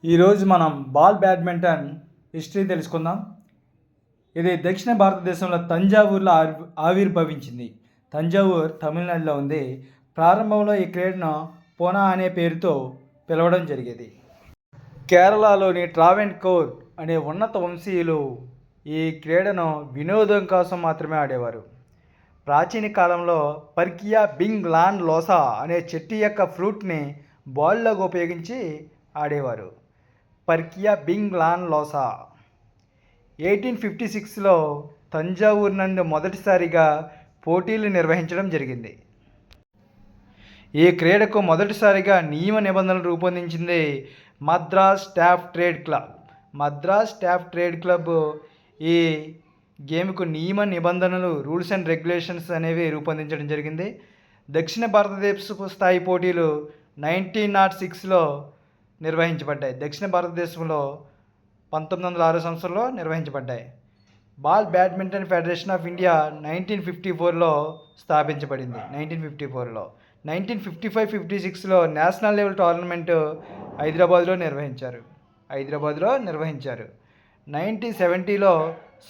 ఈరోజు మనం ball badminton history తెలుసుకుందాం. ఇది దక్షిణ భారతదేశంలో తంజావూరులో ఆవిర్భవించింది. తంజావూర్ తమిళనాడులో ఉంది. ప్రారంభంలో ఈ క్రీడను పోనా అనే పేరుతో పిలవడం జరిగేది. కేరళలోని ట్రావెన్కోర్ అనే ఉన్నత వంశీయులు ఈ క్రీడను వినోదం కోసం మాత్రమే ఆడేవారు. ప్రాచీన కాలంలో పర్కియా బింగ్ లాన్ లోసా అనే చెట్టు యొక్క ఫ్రూట్ని బాల్లోకి ఉపయోగించి ఆడేవారు. పర్కియా బింగ్ లాన్ లోసా 1856లో తంజావూరు నందు మొదటిసారిగా పోటీలు నిర్వహించడం జరిగింది. ఈ క్రీడకు మొదటిసారిగా నియమ నిబంధనలు రూపొందించింది Madras staff trade club. Madras staff trade club ఈ గేమ్కు నియమ నిబంధనలు రూల్స్ అండ్ రెగ్యులేషన్స్ అనేవి రూపొందించడం జరిగింది. దక్షిణ భారతదేశపు స్థాయి పోటీలు 1906లో నిర్వహించబడ్డాయి. దక్షిణ భారతదేశంలో 1906 సంవత్సరంలో నిర్వహించబడ్డాయి. Ball badminton federation of India 1954లో స్థాపించబడింది. 1954లో 1955-56లో నేషనల్ లెవెల్ టోర్నమెంటు హైదరాబాద్లో నిర్వహించారు. 1970లో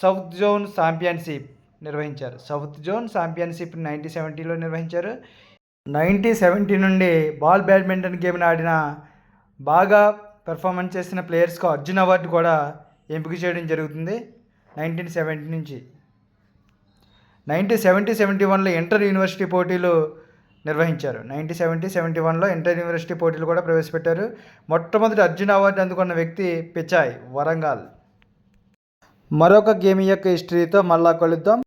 సౌత్ జోన్ ఛాంపియన్షిప్ నిర్వహించారు. 1970లో నిర్వహించారు. 1970 నుండి బాల్ బ్యాడ్మింటన్ గేమ్ని ఆడిన బాగా పెర్ఫార్మెన్స్ చేసిన ప్లేయర్స్కు అర్జున్ అవార్డు కూడా ఎంపిక చేయడం జరుగుతుంది. 1970 నుంచి 1970-71లో ఇంటర్ యూనివర్సిటీ పోటీలు నిర్వహించారు. 1970-71లో ఇంటర్ యూనివర్సిటీ పోటీలు కూడా ప్రవేశపెట్టారు. మొట్టమొదటి అర్జున్ అవార్డు అందుకున్న వ్యక్తి పిచాయ్, వరంగల్. మరొక గేమ్ యొక్క హిస్టరీతో మళ్ళా కలుద్దాం.